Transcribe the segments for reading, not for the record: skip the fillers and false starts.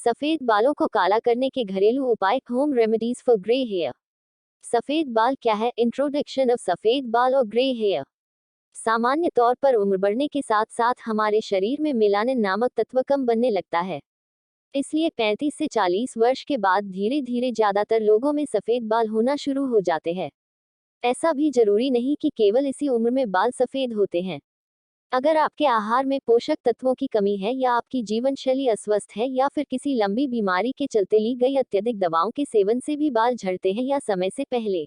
सफेद बालों को काला करने के घरेलू उपाय, home remedies for grey hair. सफेद बाल क्या है? इंट्रोडक्शन ऑफ सफेद बाल और ग्रे हेयर। सामान्य तौर पर उम्र बढ़ने के साथ साथ हमारे शरीर में मेलानिन नामक तत्व कम बनने लगता है। इसलिए 35 से 40 वर्ष के बाद धीरे धीरे ज्यादातर लोगों में सफेद बाल होना शुरू हो जाते हैं। ऐसा भी जरूरी नहीं कि केवल इसी उम्र में बाल सफेद होते हैं। अगर आपके आहार में पोषक तत्वों की कमी है, या आपकी जीवन शैली अस्वस्थ है, या फिर किसी लंबी बीमारी के चलते ली गई अत्यधिक दवाओं के सेवन से भी बाल झड़ते हैं या समय से पहले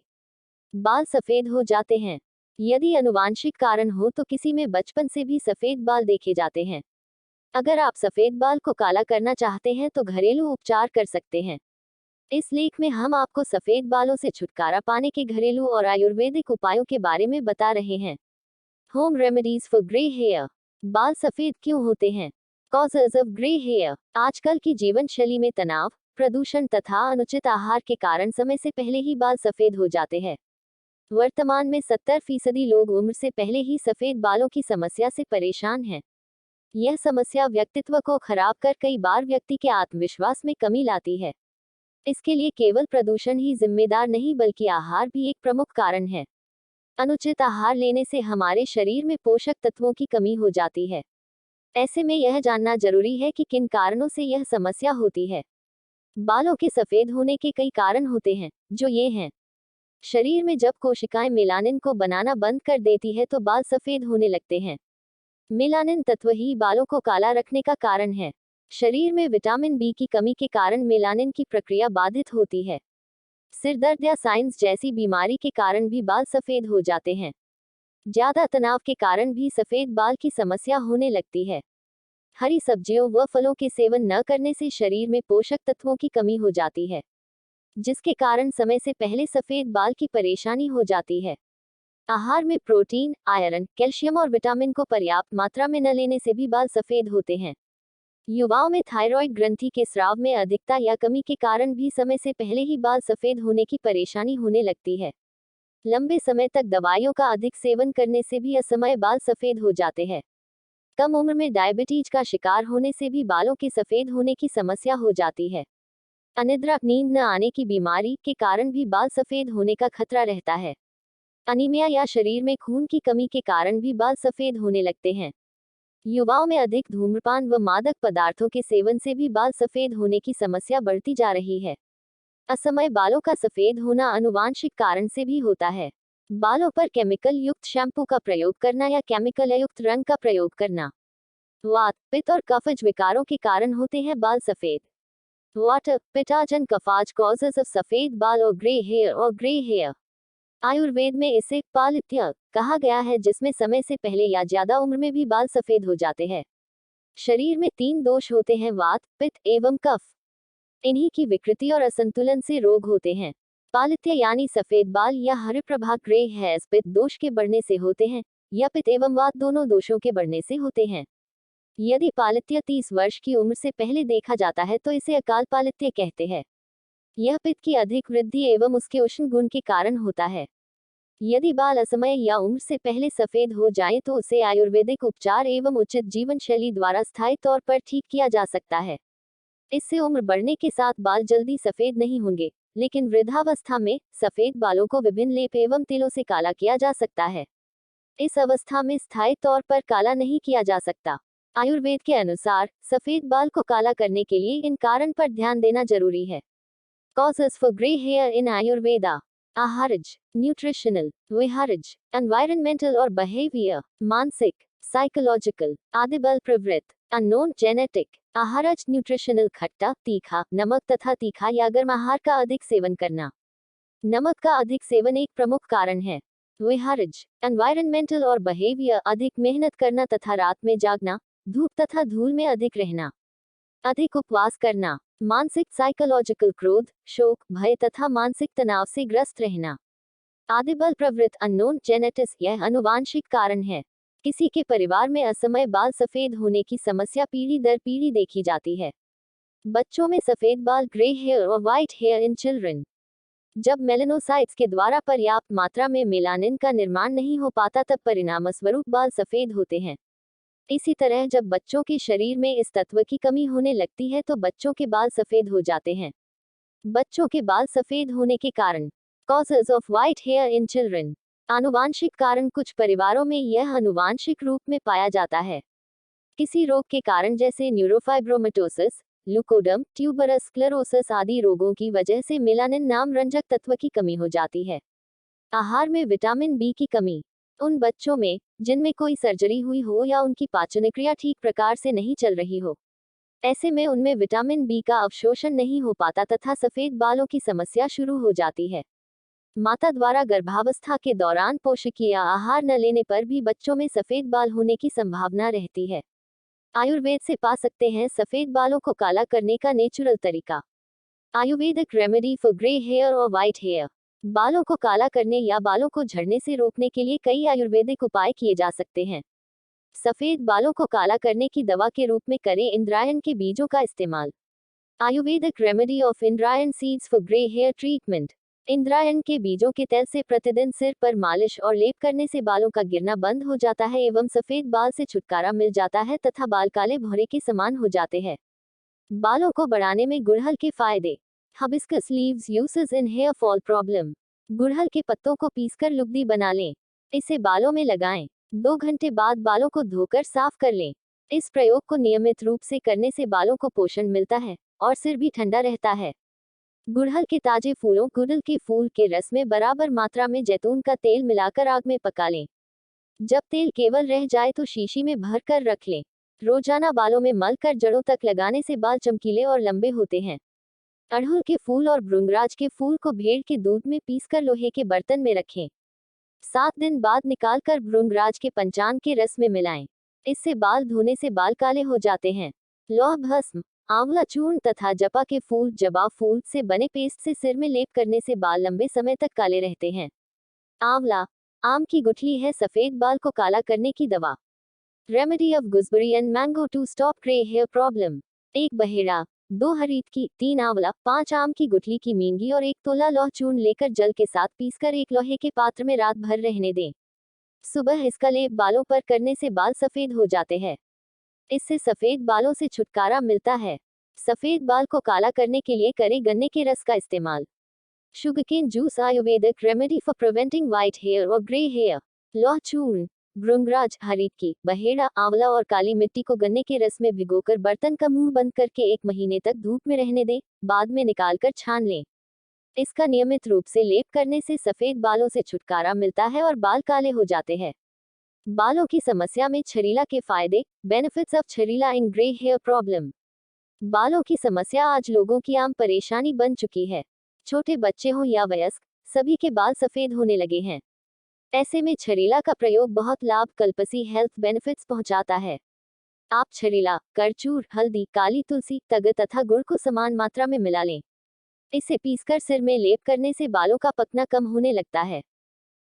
बाल सफेद हो जाते हैं। यदि आनुवांशिक कारण हो तो किसी में बचपन से भी सफेद बाल देखे जाते हैं। अगर आप सफेद बाल को काला करना चाहते हैं तो घरेलू उपचार कर सकते हैं। इस लेख में हम आपको सफेद बालों से छुटकारा पाने के घरेलू और आयुर्वेदिक उपायों के बारे में बता रहे हैं। Home remedies for grey hair. बाल सफेद क्यों होते हैं? Causes of grey hair. आजकल की जीवन शैली में तनाव, प्रदूषण तथा अनुचित आहार के कारण समय से पहले ही बाल सफेद हो जाते हैं। वर्तमान में 70% लोग उम्र से पहले ही सफेद बालों की समस्या से परेशान हैं। यह समस्या व्यक्तित्व को खराब कर कई बार व्यक्ति के आत्मविश्वास में कमी लाती है। इसके लिए केवल प्रदूषण ही जिम्मेदार नहीं, बल्कि आहार भी एक प्रमुख कारण है। अनुचित आहार लेने से हमारे शरीर में पोषक तत्वों की कमी हो जाती है। ऐसे में यह जानना जरूरी है कि किन कारणों से यह समस्या होती है। बालों के सफेद होने के कई कारण होते हैं, जो ये हैं। शरीर में जब कोशिकाएं मेलानिन को बनाना बंद कर देती है तो बाल सफेद होने लगते हैं। मेलानिन तत्व ही बालों को काला रखने का कारण है। शरीर में विटामिन बी की कमी के कारण मेलानिन की प्रक्रिया बाधित होती है। सिर दर्द या साइनस जैसी बीमारी के कारण भी बाल सफेद हो जाते हैं। ज्यादा तनाव के कारण भी सफेद बाल की समस्या होने लगती है। हरी सब्जियों व फलों के सेवन न करने से शरीर में पोषक तत्वों की कमी हो जाती है, जिसके कारण समय से पहले सफेद बाल की परेशानी हो जाती है। आहार में प्रोटीन, आयरन, कैल्शियम और विटामिन को पर्याप्त मात्रा में न लेने से भी बाल सफेद होते हैं। युवाओं में थायराइड ग्रंथि के स्राव में अधिकता या कमी के कारण भी समय से पहले ही बाल सफेद होने की परेशानी होने लगती है। लंबे समय तक दवाइयों का अधिक सेवन करने से भी असमय बाल सफेद हो जाते हैं। कम उम्र में डायबिटीज का शिकार होने से भी बालों के सफेद होने की समस्या हो जाती है। अनिद्रा, नींद न आने की बीमारी के कारण भी बाल सफेद होने का खतरा रहता है। अनीमिया या शरीर में खून की कमी के कारण भी बाल सफेद होने लगते हैं। युवाओं में अधिक धूम्रपान व मादक पदार्थों के सेवन से भी बाल सफेद होने की समस्या बढ़ती जा रही है। असमय बालों का सफेद होना आनुवांशिक कारण से भी होता है। बालों पर केमिकल युक्त शैम्पू का प्रयोग करना या केमिकल युक्त रंग का प्रयोग करना। वात, पित्त और कफज विकारों के कारण होते हैं बाल सफेद। वाटर, पिटाजन कफाज कॉजेज ऑफ सफेद बाल और ग्रे हेयर। आयुर्वेद में इसे पालित्य कहा गया है, जिसमें समय से पहले या ज्यादा उम्र में भी बाल सफेद हो जाते हैं। शरीर में 3 दोष होते हैं, वात, पित्त एवं कफ। इन्हीं की विकृति और असंतुलन से रोग होते हैं। पालित्य यानी सफेद बाल या हरिप्रभा ग्रे हेयर्स पित्त दोष के बढ़ने से होते हैं, या पित्त एवं वात दोनों दोषों के बढ़ने से होते हैं। यदि पालित्य 30 वर्ष की उम्र से पहले देखा जाता है तो इसे अकाल पालित्य कहते हैं। यह पित्त की अधिक वृद्धि एवं उसके उष्ण गुण के कारण होता है। यदि बाल असमय या उम्र से पहले सफेद हो जाएं तो उसे आयुर्वेदिक उपचार एवं उचित जीवन शैली द्वारा स्थायी तौर पर ठीक किया जा सकता है। इससे उम्र बढ़ने के साथ बाल जल्दी सफेद नहीं होंगे, लेकिन वृद्धावस्था में सफेद बालों को विभिन्न लेप एवं तेलों से काला किया जा सकता है। इस अवस्था में स्थायी तौर पर काला नहीं किया जा सकता। आयुर्वेद के अनुसार सफेद बाल को काला करने के लिए इन कारण पर ध्यान देना जरूरी है। Causes for gray hair in Ayurveda. आहारज, न्यूट्रिशनल, विहारज, एनवायरमेंटल और बिहेवियर, मानसिक, साइकोलॉजिकल, आदि बल प्रवृत्त, अननोन जेनेटिक। आहारज न्यूट्रिशनल, खट्टा, तीखा, नमक तथा तीखा या गर्म आहार का अधिक सेवन करना। नमक का अधिक सेवन एक प्रमुख कारण है। विहारज, एनवायरमेंटल और बिहेवियर, अधिक मेहनत करना तथा रात में जागना, धूप तथा धूल में अधिक रहना, अधिक उपवास करना। मानसिक, साइकोलॉजिकल, क्रोध, शोक, भय तथा मानसिक तनाव से ग्रस्त रहना। आदिबल प्रवृत्त, अननोन जेनेटिक्स, यह अनुवांशिक कारण है। किसी के परिवार में असमय बाल सफेद होने की समस्या पीढ़ी दर पीढ़ी देखी जाती है। बच्चों में सफेद बाल, ग्रे हेयर और व्हाइट हेयर इन चिल्ड्रन। जब मेलेनोसाइट्स के द्वारा पर्याप्त मात्रा में मेलानिन का निर्माण नहीं हो पाता तब परिणामस्वरूप बाल सफेद होते हैं। इसी तरह जब बच्चों के शरीर में इस तत्व की कमी होने लगती है तो बच्चों के बाल सफेद हो जाते हैं। बच्चों के बाल सफेद होने के कारण। Causes of white here in children. आनुवांशिक कारण। कुछ परिवारों में यह आनुवांशिक रूप में पाया जाता है। किसी रोग के कारण जैसे न्यूरोफाइब्रोमेटोसिस, ल्यूकोडर्म, ट्यूबरस स्क्लेरोसिस आदि रोगों की वजह से मेलानिन नाम रंजक तत्व की कमी हो जाती है। आहार में विटामिन बी की कमी। उन बच्चों में जिनमें कोई सर्जरी हुई हो या उनकी पाचन क्रिया ठीक प्रकार से नहीं चल रही हो, ऐसे में उनमें विटामिन बी का अवशोषण नहीं हो पाता तथा सफेद बालों की समस्या शुरू हो जाती है। माता द्वारा गर्भावस्था के दौरान पोषकीय आहार न लेने पर भी बच्चों में सफेद बाल होने की संभावना रहती है। आयुर्वेद से पा सकते हैं सफेद बालों को काला करने का नेचुरल तरीका। Ayurvedic remedy for grey hair और वाइट हेयर। बालों को काला करने या बालों को झड़ने से रोकने के लिए कई आयुर्वेदिक उपाय किए जा सकते हैं। सफेद बालों को काला करने की दवा के रूप में करें इंद्रायण के बीजों का इस्तेमाल। Ayurvedic remedy of indrayan seeds for grey hair treatment. इंद्रायण के बीजों के तेल से प्रतिदिन सिर पर मालिश और लेप करने से बालों का गिरना बंद हो जाता है एवं सफेद बाल से छुटकारा मिल जाता है तथा बाल काले भौरे के समान हो जाते हैं। बालों को बढ़ाने में गुड़हल के फायदे। हिबिस्कस लीव्स यूजेस इन हेयर फॉल प्रॉब्लम। गुड़हल के पत्तों को पीसकर लुगदी बना लें। इसे बालों में लगाएं। 2 घंटे बाद बालों को धोकर साफ कर लें। इस प्रयोग को नियमित रूप से करने से बालों को पोषण मिलता है और सिर भी ठंडा रहता है। गुड़हल के ताजे फूलों। गुड़हल के फूल के रस में बराबर मात्रा में जैतून का तेल मिलाकर आग में पका लें। जब तेल केवल रह जाए तो शीशी में भर कर रख लें। रोजाना बालों में मल कर जड़ों तक लगाने से बाल चमकीले और लंबे होते हैं। अड़हुल के फूल और भृंगराज के फूल को भेड़ के दूध में पीसकर लोहे के बर्तन में रखें। 7 दिन बाद निकालकर भृंगराज के पंचांग के रस में मिलाएं। इससे बाल धोने से बाल काले हो जाते हैं। लौह भस्म। आंवला चूर्ण तथा जपा के फूल। जबा फूल से बने पेस्ट से सिर में लेप करने से बाल लंबे समय तक काले रहते हैं। आंवला। आम की गुठली है सफेद बाल को काला करने की दवा। Remedy of gooseberry and mango to stop grey hair problem. 1 बहेड़ा, 2 हरीत की, 3 आंवला, 5 आम की गुठली की मींगी और 1 तोला लौह चूर्ण लेकर जल के साथ पीसकर एक लोहे के पात्र में रात भर रहने दें। सुबह इसका लेप बालों पर करने से बाल सफेद हो जाते हैं। इससे सफेद बालों से छुटकारा मिलता है। सफेद बाल को काला करने के लिए करें गन्ने के रस का इस्तेमाल। Sugarcane juice. Ayurvedic remedy for preventing white hair और ग्रे हेयर। लौह चूर्ण, भृंगराज, हरीत की, बहेड़ा, आंवला और काली मिट्टी को गन्ने के रस में भिगोकर बर्तन का मुंह बंद करके 1 महीने तक धूप में रहने दें। बाद में निकालकर छान लें। इसका नियमित रूप से लेप करने से सफेद बालों से छुटकारा मिलता है और बाल काले हो जाते हैं। बालों की समस्या में छरीला के फायदे। Benefits of chharila in grey hair problem. बालों की समस्या आज लोगों की आम परेशानी बन चुकी है। छोटे बच्चे हों या वयस्क, सभी के बाल सफेद होने लगे हैं। ऐसे में छरीला का प्रयोग बहुत लाभ कल्पसी हेल्थ बेनिफिट्स पहुंचाता है। आप छरीला, करचूर, हल्दी, काली तुलसी, तग तथा गुड़ को समान मात्रा में मिला लें। इसे पीसकर सिर में लेप करने से बालों का पकना कम होने लगता है।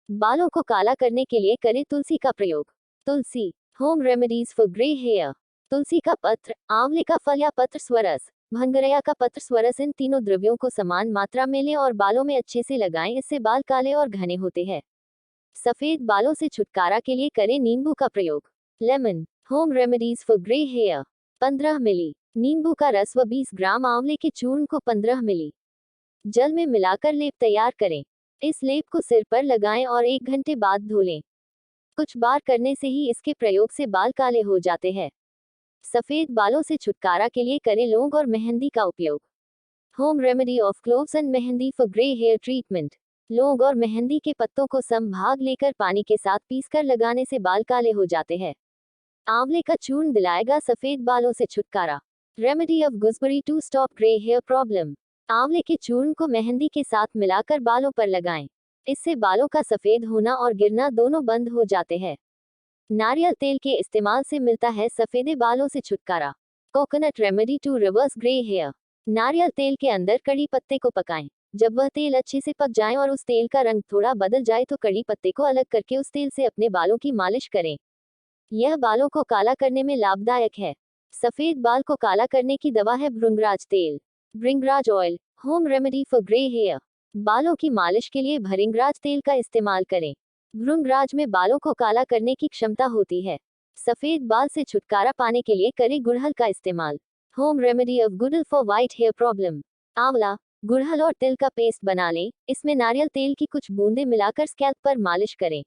बालों को काला करने के लिए करें तुलसी का प्रयोग। तुलसी। Home remedies for grey hair. तुलसी का पत्र, आंवले का फल या पत्र स्वरस, भंगरया का पत्र स्वरस, इन तीनों द्रव्यों को समान मात्रा में लें और बालों में अच्छे से लगाएं। इससे बाल काले और घने होते हैं। सफेद बालों से छुटकारा के लिए करें नींबू का प्रयोग। Lemon. Home remedies for grey hair. 15 मिली नींबू का रस व 20 ग्राम आंवले के चूर्ण को 15 मिली जल में मिलाकर लेप तैयार करें। इस लेप को सिर पर लगाएं और 1 घंटे बाद धो लें। कुछ बार करने से ही इसके प्रयोग से बाल काले हो जाते हैं। सफेद बालों से छुटकारा के लिए करें लौंग और मेहंदी का उपयोग। Home remedy of cloves and mehndi for grey hair treatment. लौंग और मेहंदी के पत्तों को समभाग लेकर पानी के साथ पीसकर लगाने से बाल काले हो जाते हैं। आंवले का चूर्ण दिलाएगा सफेद बालों से छुटकारा। Remedy of gooseberry to stop grey hair problem. आंवले के चूर्ण को मेहंदी के साथ मिलाकर बालों पर लगाएं। इससे बालों का सफेद होना और गिरना दोनों बंद हो जाते हैं। नारियल तेल के इस्तेमाल से मिलता है सफेदे बालों से छुटकारा। Coconut remedy to reverse grey hair. नारियल तेल के अंदर कड़ी पत्ते को पकाएं। जब वह तेल अच्छे से पक जाए और उस तेल का रंग थोड़ा बदल जाए तो कड़ी पत्ते को अलग करके उस तेल से अपने बालों की मालिश करें। यह बालों को काला करने में लाभदायक है। सफेद बाल को काला करने की दवा है भृंगराज तेल। Bhringraj oil. Home remedy for grey hair. बालों की मालिश के लिए भृंगराज तेल का इस्तेमाल करें। भृंगराज में बालों को काला करने की क्षमता होती है। सफेद बाल से छुटकारा पाने के लिए करें गुड़हल का इस्तेमाल। होम रेमेडी ऑफ गुड़हल फॉर व्हाइट हेयर प्रॉब्लम। आंवला, गुड़हल और तिल का पेस्ट बना लें, इसमें नारियल तेल की कुछ बूंदें मिलाकर स्कैल्प पर मालिश करें।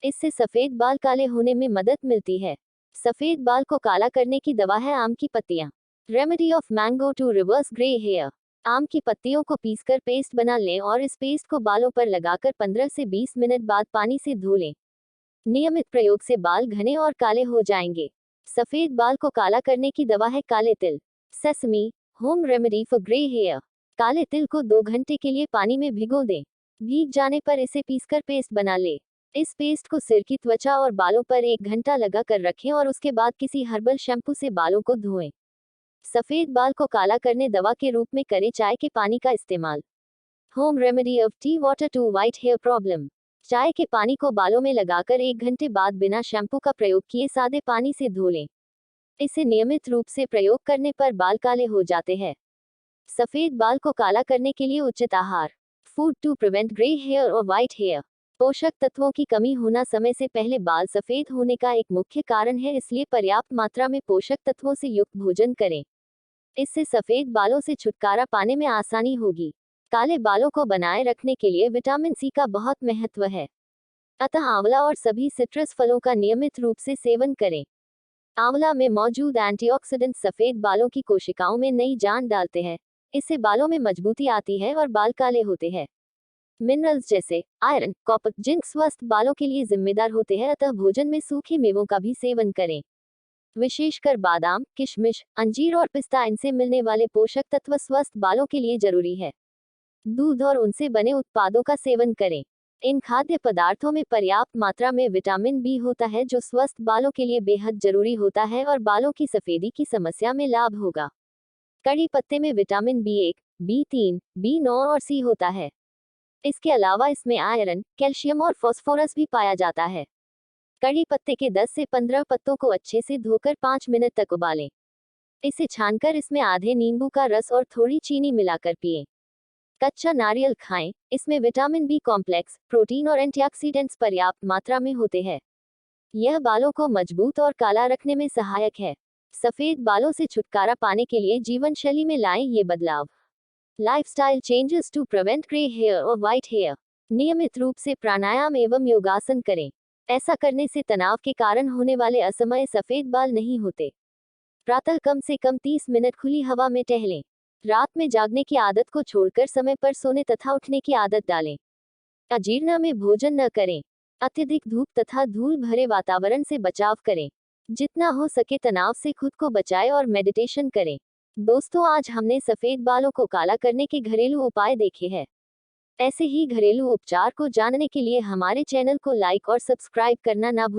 इससे सफेद बाल काले होने में मदद मिलती है। सफेद बाल को काला करने की दवा है आम की पत्तियां। Remedy of mango to reverse grey hair. आम की पत्तियों को पीसकर पेस्ट बना लें और इस पेस्ट को बालों पर लगाकर 15 से 20 मिनट बाद पानी से धो लें। नियमित प्रयोग से बाल घने और काले हो जाएंगे। सफेद बाल को काला करने की दवा है काले तिल। Sesame, home remedy for grey hair. काले तिल को 2 घंटे के लिए पानी में भिगो दें। भीग जाने पर इसे पीसकर पेस्ट बना लें। इस पेस्ट को सिर की त्वचा और बालों पर 1 घंटा लगा कर रखें और उसके बाद किसी हर्बल शैम्पू से बालों को धोएं। सफेद बाल को काला करने दवा के रूप में करें चाय के पानी का इस्तेमाल। Home remedy of tea water to white hair problem. चाय के पानी को बालों में लगाकर 1 घंटे बाद बिना शैम्पू का प्रयोग किए सादे पानी से धो लें। इसे नियमित रूप से प्रयोग करने पर बाल काले हो जाते हैं। सफेद बाल को काला करने के लिए उचित आहार। Food to prevent grey hair और व्हाइट हेयर। पोषक तत्वों की कमी होना समय से पहले बाल सफेद होने का एक मुख्य कारण है, इसलिए पर्याप्त मात्रा में पोषक तत्वों से युक्त भोजन करें। इससे सफेद बालों से छुटकारा पाने में आसानी होगी। काले बालों को बनाए रखने के लिए विटामिन सी का बहुत महत्व है। अतः आंवला और सभी सिट्रस फलों का नियमित रूप से सेवन करें। आंवला में मौजूद एंटीऑक्सीडेंट सफेद बालों की कोशिकाओं में नई जान डालते हैं। इससे बालों में मजबूती आती है और बाल काले होते हैं। मिनरल्स जैसे आयरन, कॉपर, जिंक स्वस्थ बालों के लिए जिम्मेदार होते हैं, अतः भोजन में सूखे मेवों का भी सेवन करें। विशेषकर बादाम, किशमिश, अंजीर और पिस्ता, इनसे मिलने वाले पोषक तत्व स्वस्थ बालों के लिए जरूरी है। दूध और उनसे बने उत्पादों का सेवन करें। इन खाद्य पदार्थों में पर्याप्त मात्रा में विटामिन बी होता है, जो स्वस्थ बालों के लिए बेहद जरूरी होता है और बालों की सफेदी की समस्या में लाभ होगा। कड़ी पत्ते में विटामिन B1, B3, B9 और C होता है। इसके अलावा इसमें आयरन, कैल्शियम और फास्फोरस भी पाया जाता है। कड़ी पत्ते के 10 से 15 पत्तों को अच्छे से धोकर 5 मिनट तक उबालें। इसे छानकर इसमें आधे नींबू का रस और थोड़ी चीनी मिलाकर पिएं। कच्चा नारियल खाएं, इसमें विटामिन बी कॉम्प्लेक्स, प्रोटीन और एंटीऑक्सीडेंट्स पर्याप्त मात्रा में होते हैं। यह बालों को मजबूत और काला रखने में सहायक है। सफेद बालों से छुटकारा पाने के लिए जीवन शैली में लाएं ये बदलाव। Lifestyle changes to prevent grey hair और व्हाइट हेयर। नियमित रूप से प्राणायाम एवं योगासन करें। ऐसा करने से तनाव के कारण होने वाले असमय सफेद बाल नहीं होते। प्रातः कम से कम 30 मिनट खुली हवा में टहलें। रात में जागने की आदत को छोड़कर समय पर सोने तथा उठने की आदत डालें। अजीर्ण में भोजन न करें। अत्यधिक धूप तथा धूल भरे वातावरण से बचाव करें। जितना हो सके तनाव से खुद को बचाएं और मेडिटेशन करें। दोस्तों, आज हमने सफेद बालों को काला करने के घरेलू उपाय देखे हैं। ऐसे ही घरेलू उपचार को जानने के लिए हमारे चैनल को लाइक और सब्सक्राइब करना ना भूलें।